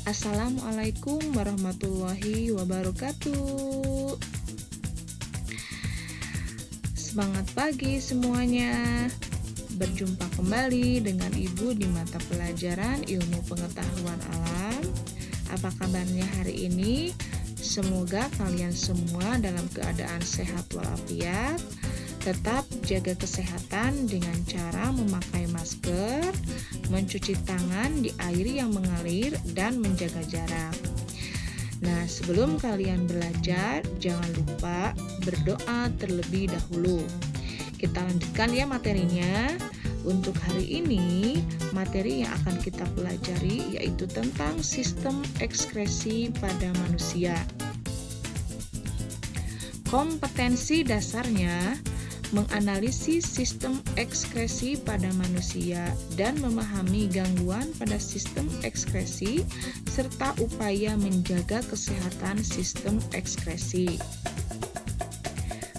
Assalamualaikum warahmatullahi wabarakatuh. Semangat pagi semuanya. Berjumpa kembali dengan Ibu di mata pelajaran Ilmu Pengetahuan Alam. Apa kabarnya hari ini? Semoga kalian semua dalam keadaan sehat walafiat. Tetap jaga kesehatan dengan cara memakai masker, mencuci tangan di air yang mengalir, dan menjaga jarak. Nah, sebelum kalian belajar, jangan lupa berdoa terlebih dahulu. Kita lanjutkan ya materinya. Untuk hari ini, materi yang akan kita pelajari yaitu tentang sistem ekskresi pada manusia. Kompetensi dasarnya menganalisis sistem ekskresi pada manusia dan memahami gangguan pada sistem ekskresi serta upaya menjaga kesehatan sistem ekskresi.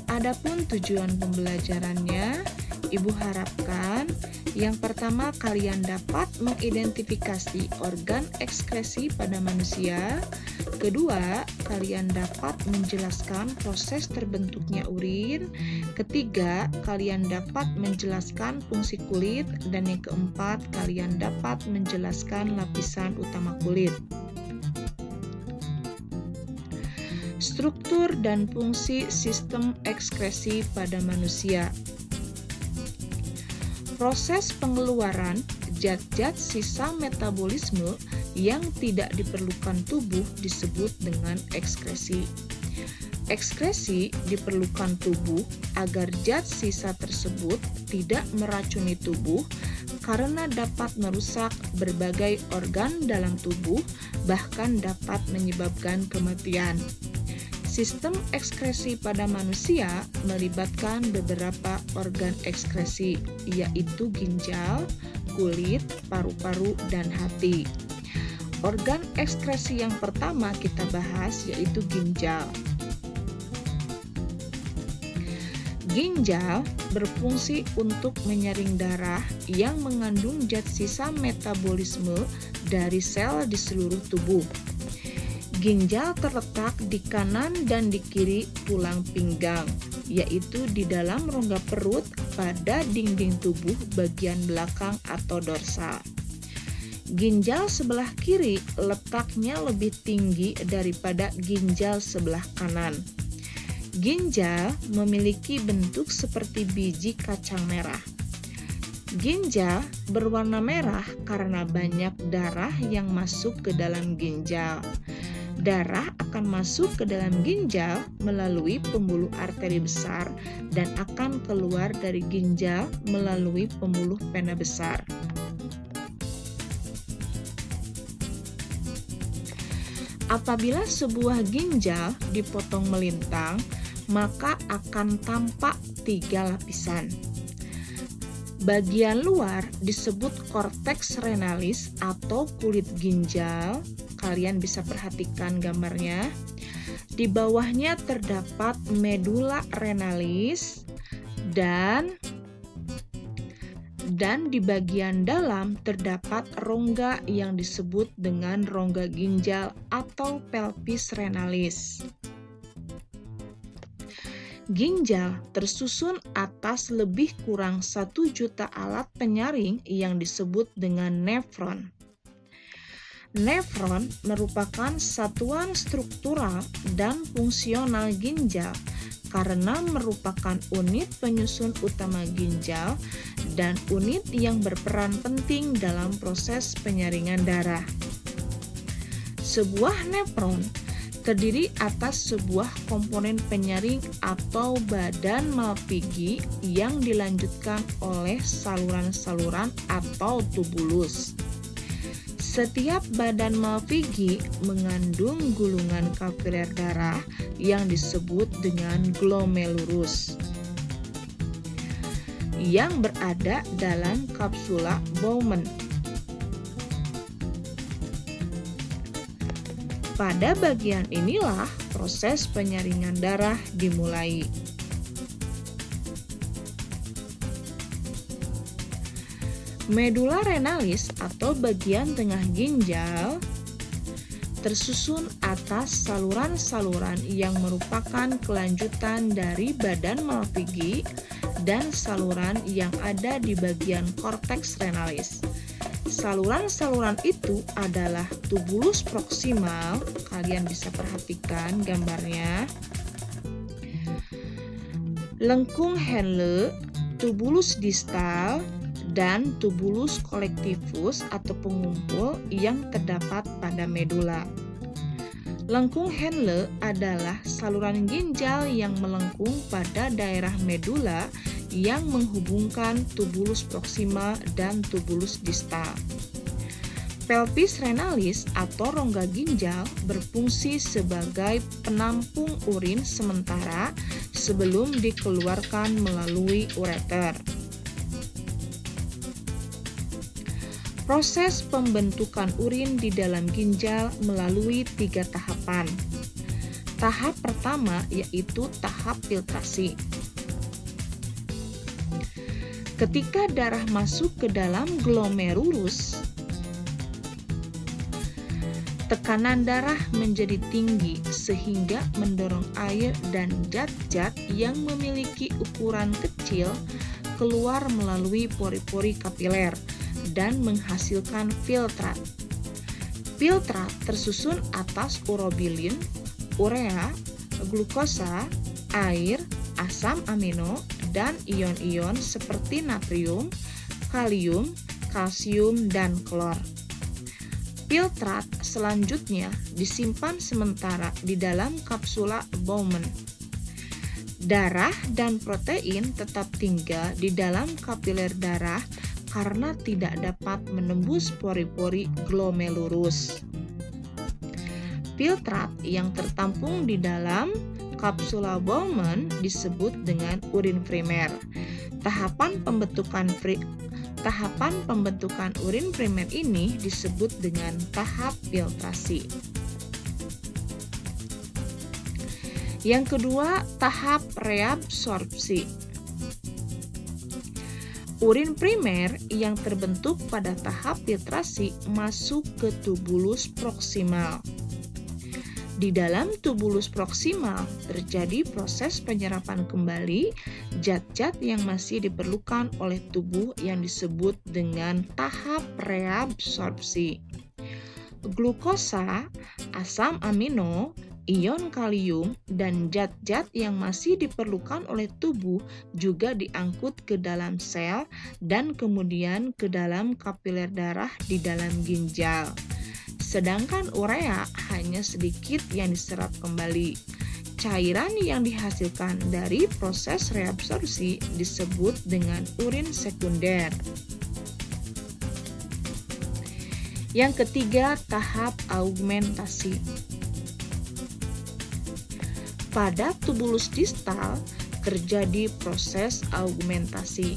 Adapun tujuan pembelajarannya, Ibu harapkan yang pertama kalian dapat mengidentifikasi organ ekskresi pada manusia. Kedua, kalian dapat menjelaskan proses terbentuknya urin. Ketiga, kalian dapat menjelaskan fungsi kulit. Dan yang keempat, kalian dapat menjelaskan lapisan utama kulit. Struktur dan fungsi sistem ekskresi pada manusia. Proses pengeluaran zat-zat sisa metabolisme yang tidak diperlukan tubuh disebut dengan ekskresi. Ekskresi diperlukan tubuh agar zat sisa tersebut tidak meracuni tubuh karena dapat merusak berbagai organ dalam tubuh, bahkan dapat menyebabkan kematian. Sistem ekskresi pada manusia melibatkan beberapa organ ekskresi, yaitu ginjal, kulit, paru-paru, dan hati. Organ ekskresi yang pertama kita bahas yaitu ginjal. Ginjal berfungsi untuk menyaring darah yang mengandung zat sisa metabolisme dari sel di seluruh tubuh. Ginjal terletak di kanan dan di kiri tulang pinggang, yaitu di dalam rongga perut pada dinding tubuh bagian belakang atau dorsal. Ginjal sebelah kiri letaknya lebih tinggi daripada ginjal sebelah kanan. Ginjal memiliki bentuk seperti biji kacang merah. Ginjal berwarna merah karena banyak darah yang masuk ke dalam ginjal. Darah akan masuk ke dalam ginjal melalui pembuluh arteri besar dan akan keluar dari ginjal melalui pembuluh vena besar. Apabila sebuah ginjal dipotong melintang, maka akan tampak 3 lapisan. Bagian luar disebut korteks renalis atau kulit ginjal. Kalian bisa perhatikan gambarnya. Di bawahnya terdapat medula renalis dan di bagian dalam terdapat rongga yang disebut dengan rongga ginjal atau pelvis renalis. Ginjal tersusun atas lebih kurang 1 juta alat penyaring yang disebut dengan nefron. Nefron merupakan satuan struktural dan fungsional ginjal karena merupakan unit penyusun utama ginjal dan unit yang berperan penting dalam proses penyaringan darah. Sebuah nefron terdiri atas sebuah komponen penyaring atau badan Malpighi yang dilanjutkan oleh saluran-saluran atau tubulus. Setiap badan Malpighi mengandung gulungan kapiler darah yang disebut dengan glomerulus yang berada dalam kapsula Bowman. Pada bagian inilah proses penyaringan darah dimulai. Medula renalis atau bagian tengah ginjal tersusun atas saluran-saluran yang merupakan kelanjutan dari badan Malpighi dan saluran yang ada di bagian korteks renalis. Saluran-saluran itu adalah tubulus proksimal, kalian bisa perhatikan gambarnya, lengkung Henle, tubulus distal, dan tubulus collectivus atau pengumpul yang terdapat pada medula. Lengkung Henle adalah saluran ginjal yang melengkung pada daerah medula yang menghubungkan tubulus proksimal dan tubulus distal. Pelvis renalis atau rongga ginjal berfungsi sebagai penampung urin sementara sebelum dikeluarkan melalui ureter. Proses pembentukan urin di dalam ginjal melalui 3 tahapan. Tahap pertama yaitu tahap filtrasi. Ketika darah masuk ke dalam glomerulus, tekanan darah menjadi tinggi sehingga mendorong air dan zat-zat yang memiliki ukuran kecil keluar melalui pori-pori kapiler dan menghasilkan filtrat. Filtrat tersusun atas urobilin, urea, glukosa, air, asam amino, dan ion-ion seperti natrium, kalium, kalsium, dan klor. Filtrat selanjutnya disimpan sementara di dalam kapsula Bowman. Darah dan protein tetap tinggal di dalam kapiler darah karena tidak dapat menembus pori-pori glomerulus. Filtrat yang tertampung di dalam kapsula Bowman disebut dengan urin primer. Tahapan pembentukan urin primer ini disebut dengan tahap filtrasi. Yang kedua, tahap reabsorpsi. Urin primer yang terbentuk pada tahap filtrasi masuk ke tubulus proksimal. Di dalam tubulus proksimal terjadi proses penyerapan kembali zat-zat yang masih diperlukan oleh tubuh yang disebut dengan tahap reabsorpsi. Glukosa, asam amino, ion kalium, dan zat-zat yang masih diperlukan oleh tubuh juga diangkut ke dalam sel dan kemudian ke dalam kapiler darah di dalam ginjal. Sedangkan urea hanya sedikit yang diserap kembali. Cairan yang dihasilkan dari proses reabsorpsi disebut dengan urin sekunder. Yang ketiga, tahap augmentasi. Pada tubulus distal terjadi proses augmentasi,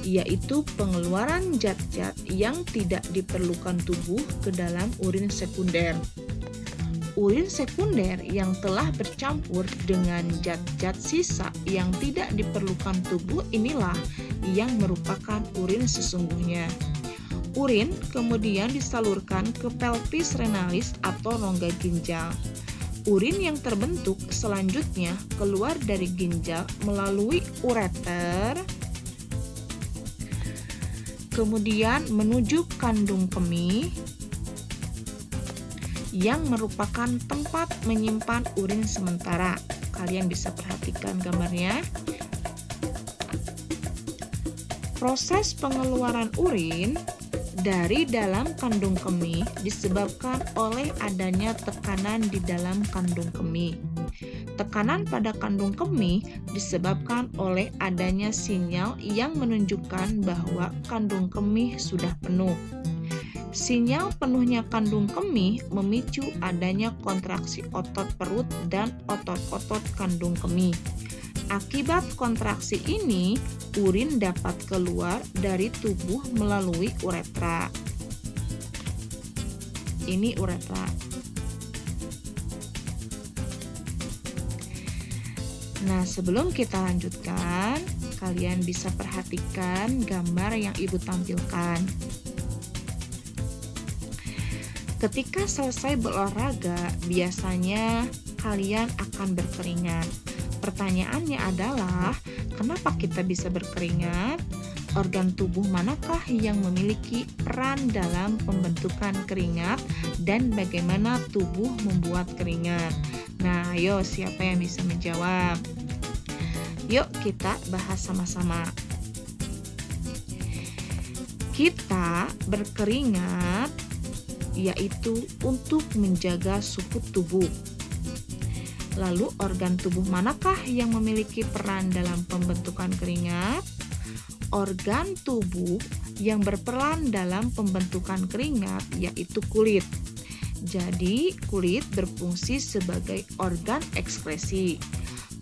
yaitu pengeluaran zat-zat yang tidak diperlukan tubuh ke dalam urin sekunder. Urin sekunder yang telah bercampur dengan zat-zat sisa yang tidak diperlukan tubuh inilah yang merupakan urin sesungguhnya. Urin kemudian disalurkan ke pelvis renalis atau rongga ginjal. Urin yang terbentuk selanjutnya keluar dari ginjal melalui ureter, kemudian menuju kandung kemih yang merupakan tempat menyimpan urin sementara. Kalian bisa perhatikan gambarnya. Proses pengeluaran urin dari dalam kandung kemih disebabkan oleh adanya tekanan di dalam kandung kemih. Tekanan pada kandung kemih disebabkan oleh adanya sinyal yang menunjukkan bahwa kandung kemih sudah penuh. Sinyal penuhnya kandung kemih memicu adanya kontraksi otot perut dan otot-otot kandung kemih. Akibat kontraksi ini, urin dapat keluar dari tubuh melalui uretra. Ini uretra. Nah, sebelum kita lanjutkan, kalian bisa perhatikan gambar yang Ibu tampilkan. Ketika selesai berolahraga, biasanya kalian akan berkeringat. Pertanyaannya adalah, kenapa kita bisa berkeringat? Organ tubuh manakah yang memiliki peran dalam pembentukan keringat dan bagaimana tubuh membuat keringat? Nah, ayo siapa yang bisa menjawab? Yuk kita bahas sama-sama. Kita berkeringat yaitu untuk menjaga suhu tubuh. Lalu organ tubuh manakah yang memiliki peran dalam pembentukan keringat? Organ tubuh yang berperan dalam pembentukan keringat yaitu kulit. Jadi, kulit berfungsi sebagai organ ekskresi.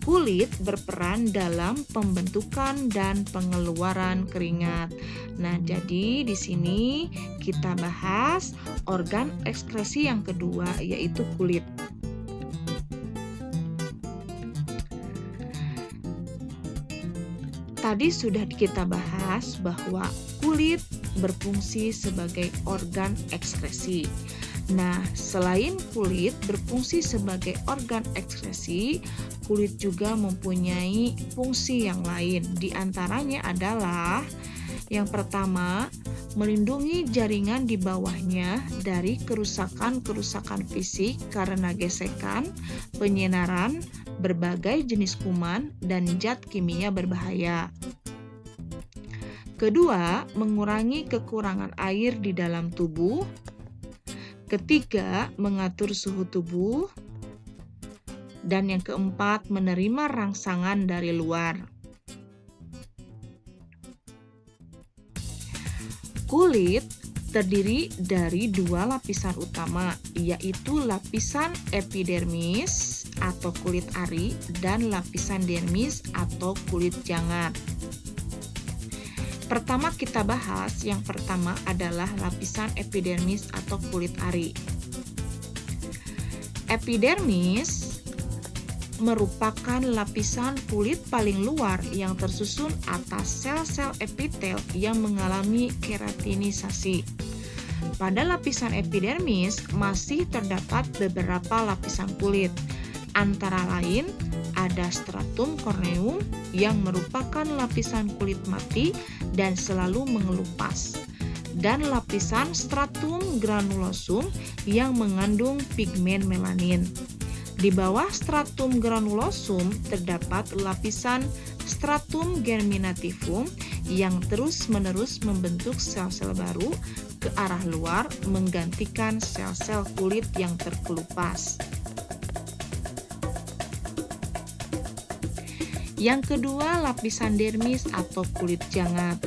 Kulit berperan dalam pembentukan dan pengeluaran keringat. Nah, jadi di sini kita bahas organ ekskresi yang kedua yaitu kulit. Tadi sudah kita bahas bahwa kulit berfungsi sebagai organ ekskresi. Nah, selain kulit berfungsi sebagai organ ekskresi, kulit juga mempunyai fungsi yang lain. Di antaranya adalah yang pertama, melindungi jaringan di bawahnya dari kerusakan-kerusakan fisik karena gesekan, penyinaran, berbagai jenis kuman, dan zat kimia berbahaya. Kedua, mengurangi kekurangan air di dalam tubuh. Ketiga, mengatur suhu tubuh. Dan yang keempat, menerima rangsangan dari luar. Kulit terdiri dari dua lapisan utama, yaitu lapisan epidermis atau kulit ari dan lapisan dermis atau kulit jangat. Pertama kita bahas, yang pertama adalah lapisan epidermis atau kulit ari. Epidermis merupakan lapisan kulit paling luar yang tersusun atas sel-sel epitel yang mengalami keratinisasi. Pada lapisan epidermis masih terdapat beberapa lapisan kulit, antara lain ada stratum corneum yang merupakan lapisan kulit mati dan selalu mengelupas, dan lapisan stratum granulosum yang mengandung pigmen melanin. Di bawah stratum granulosum terdapat lapisan stratum germinativum yang terus-menerus membentuk sel-sel baru ke arah luar menggantikan sel-sel kulit yang terkelupas. Yang kedua, lapisan dermis atau kulit jangat.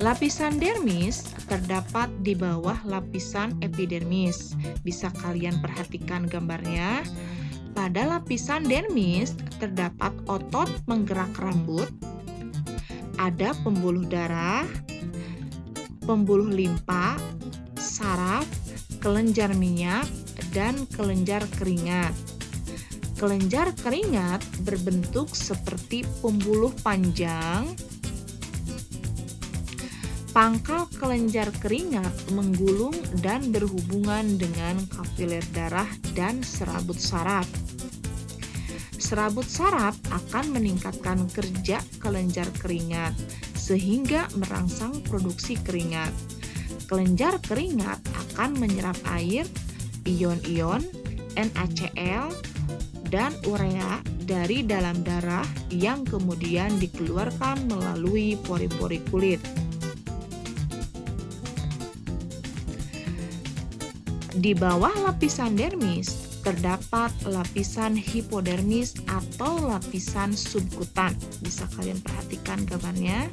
Lapisan dermis terdapat di bawah lapisan epidermis. Bisa kalian perhatikan gambarnya. Pada lapisan dermis terdapat otot penggerak rambut, ada pembuluh darah, pembuluh limpa, saraf, kelenjar minyak, dan kelenjar keringat. Kelenjar keringat berbentuk seperti pembuluh panjang. Pangkal kelenjar keringat menggulung dan berhubungan dengan kapiler darah dan serabut saraf. Serabut saraf akan meningkatkan kerja kelenjar keringat sehingga merangsang produksi keringat. Kelenjar keringat akan menyerap air, ion-ion, NaCl, dan urea dari dalam darah yang kemudian dikeluarkan melalui pori-pori kulit. Di bawah lapisan dermis terdapat lapisan hipodermis atau lapisan subkutan. Bisa kalian perhatikan gambarnya.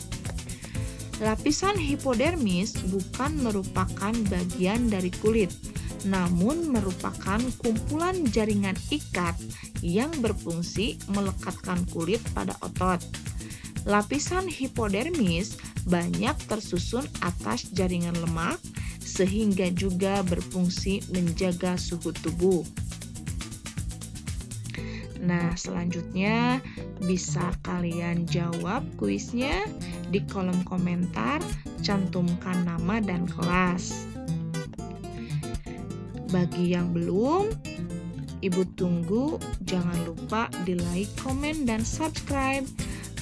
Lapisan hipodermis bukan merupakan bagian dari kulit, namun merupakan kumpulan jaringan ikat yang berfungsi melekatkan kulit pada otot. Lapisan hipodermis banyak tersusun atas jaringan lemak, sehingga juga berfungsi menjaga suhu tubuh. Nah, selanjutnya bisa kalian jawab kuisnya di kolom komentar cantumkan nama dan kelas. Bagi yang belum, Ibu tunggu, jangan lupa di like, komen, dan subscribe.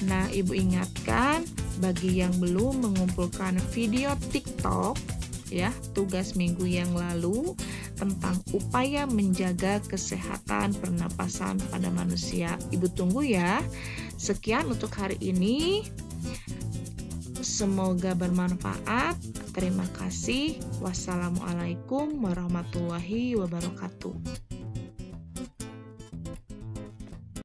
Nah, Ibu ingatkan, bagi yang belum mengumpulkan video TikTok, ya, tugas minggu yang lalu tentang upaya menjaga kesehatan pernapasan pada manusia. Ibu tunggu ya. Sekian untuk hari ini. Semoga bermanfaat. Terima kasih. Wassalamualaikum warahmatullahi wabarakatuh.